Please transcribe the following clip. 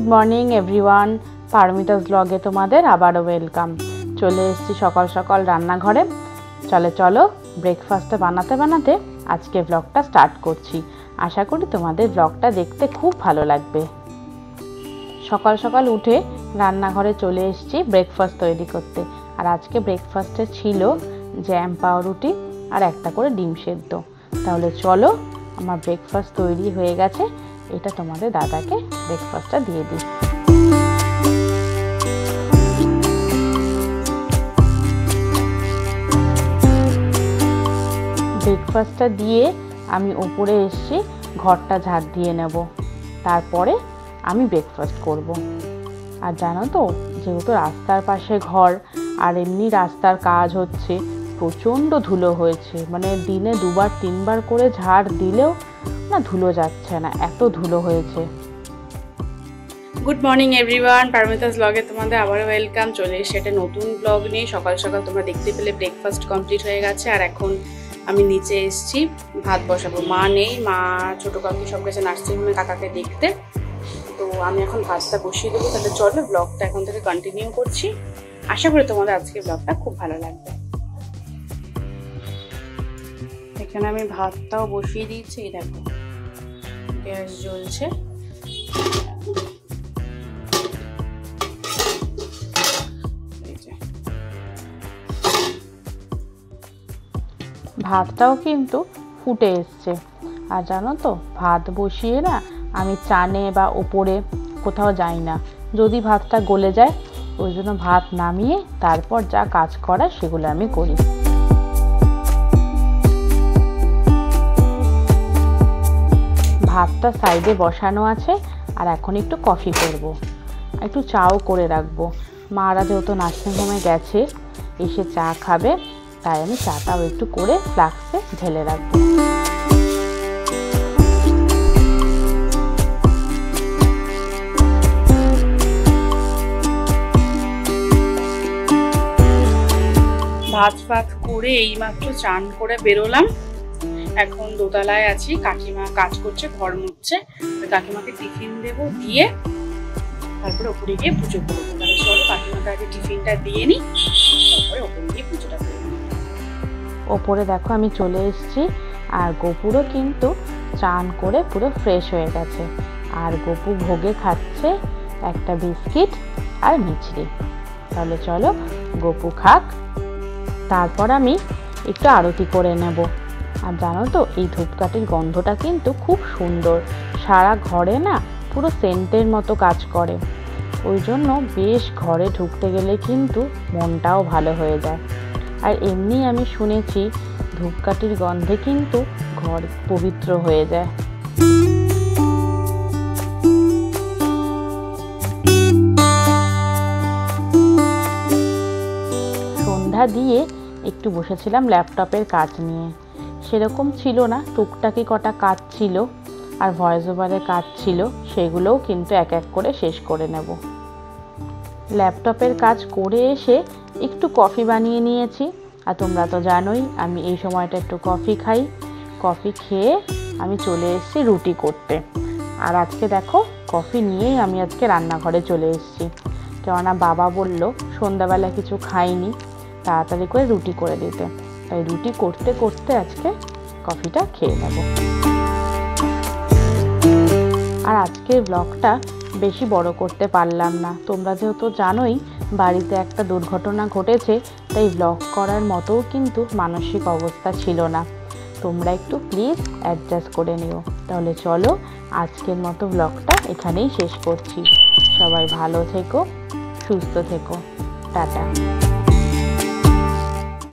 Good morning everyone, Paromita's ব্লগে তোমাদের আবারও ওয়েলকাম। চলে এসেছি সকাল সকাল রান্নাঘরে। চলো ব্রেকফাস্টটা বানাতে বানাতে আজকে ব্লগটা স্টার্ট করছি। আশা করি তোমাদের ব্লগটা দেখতে খুব ভালো লাগবে। সকাল সকাল উঠে রান্নাঘরে চলে এসেছি ব্রেকফাস্ট তৈরি করতে। আর আজকে ব্রেকফাস্টে ছিল জ্যাম পাউরুটি আর একটা করে ডিম সেদ্ধ। তাহলে চলো, আমার ব্রেকফাস্ট তৈরি হয়ে গেছে, এটা তোমাদের দাদাকে ব্রেকফাস্টটা দিয়ে দিই। ব্রেকফাস্টটা দিয়ে আমি উপরে এসে ঘরটা ঝাড় দিয়ে নেব, তারপরে আমি ব্রেকফাস্ট করব। আর জানো তো, যেহেতু রাস্তার পাশে ঘর আর এমনি রাস্তার কাজ হচ্ছে, প্রচণ্ড ধুলো হয়েছে। মানে দিনে 2-3 বার করে ঝাড় দিলেও না ধুলো যাচ্ছে না, এত ধুলো হয়েছে। গুড মর্নিং এভরিওয়ান, পারমিতাস ব্লগে তোমাদের আবারও ওয়েলকাম। চলে এসে একটা নতুন ব্লগ নিয়ে। সকাল সকাল তোমরা দেখতে পেলে ব্রেকফাস্ট কমপ্লিট হয়ে গেছে। আর এখন আমি নিচে এসেছি ভাত বসাবো। মা নেই, মা ছোটো কাকু সব গেছে নার্সিংহোমে কাকাকে দেখতে। তো আমি এখন ভাতটা বসিয়ে দেবো। তাহলে চলো ব্লগটা এখন থেকে কন্টিনিউ করছি। আশা করি তোমাদের আজকে ব্লগটা খুব ভালো লাগবে। এখানে আমি ভাতটাও বসিয়ে দিয়েছি, দেখো গ্যাস জ্বলছে। ভাতটাও কিন্তু ফুটে এসছে। আর জানো তো, ভাত বসিয়ে না আমি চানে বা ওপরে কোথাও যাই না। যদি ভাতটা গলে যায়, ওই জন্য ভাত নামিয়ে তারপর যা কাজ করা সেগুলো আমি করি। ভাতটা সাইডে বসানো আছে। আর এখন একটু কফি করব, একটু চাও করে রাখবো। মারা যেহেতু নার্সিংহোমে গেছে, এসে চা খাবে, তাই আমি চাটাও একটু করে ফ্লাস্কে ঢেলে রাখবো। ভাত ফাত করে এইমাত্র চান করে বেরোলাম। এখন দোতলায় আছি, কাকিমা কাজ করছে, ঘর মুছছে। কাকিমাকে টিফিন দেবো, দিয়ে তারপরে ওপরে গিয়ে পুজো করবো। তাহলে চলো কাকিমাকে আগে টিফিনটা দিয়ে নিই, তারপরে ওপরে গিয়ে পুজোটা করবো। ওপরে দেখো আমি চলে এসেছি। আর গোপুরও কিন্তু চান করে পুরো ফ্রেশ হয়ে গেছে। আর গোপু ভোগে খাচ্ছে একটা বিস্কিট আর মিছরি। তাহলে চলো গোপু খাক, তারপর আমি একটু আরতি করে নেব। আর জানো তো, এই ধূপকাঠির গন্ধটা কিন্তু খুব সুন্দর, সারা ঘরে না পুরো সেন্টের মতো কাজ করে। ওই জন্য বেশ ঘরে ঢুকতে গেলে কিন্তু মনটাও ভালো হয়ে যায়। আর এমনি আমি শুনেছি ধূপকাঠির গন্ধে কিন্তু ঘর পবিত্র হয়ে যায়। সন্ধ্যা দিয়ে একটু বসেছিলাম ল্যাপটপের কাজ নিয়ে। সেরকম ছিল না, টুকটাকি কটা কাজ ছিল আর ভয়েস ওভারের কাজ ছিল, সেগুলোও কিন্তু এক এক করে শেষ করে নেব। ল্যাপটপের কাজ করে এসে একটু কফি বানিয়ে নিয়েছি। আর তোমরা তো জানোই আমি এই সময়টা একটু কফি খাই। কফি খেয়ে আমি চলে এসেছি রুটি করতে। আর আজকে দেখো, কফি নিয়েই আমি আজকে রান্নাঘরে চলে এসেছি। কেননা বাবা বলল সন্ধ্যাবেলা কিছু খাইনি, তাড়াতাড়ি করে রুটি করে দিতে। তাই রুটি করতে করতে আজকে কফিটা খেয়ে নেব। আর আজকের ব্লগটা বেশি বড় করতে পারলাম না। তোমরা যেহেতু জানোই বাড়িতে একটা দুর্ঘটনা ঘটেছে, তাই ব্লগ করার মতোও কিন্তু মানসিক অবস্থা ছিল না। তোমরা একটু প্লিজ অ্যাডজাস্ট করে নিও। তাহলে চলো আজকের মতো ব্লগটা এখানেই শেষ করছি। সবাই ভালো থেকো, সুস্থ থেকো, টাটা।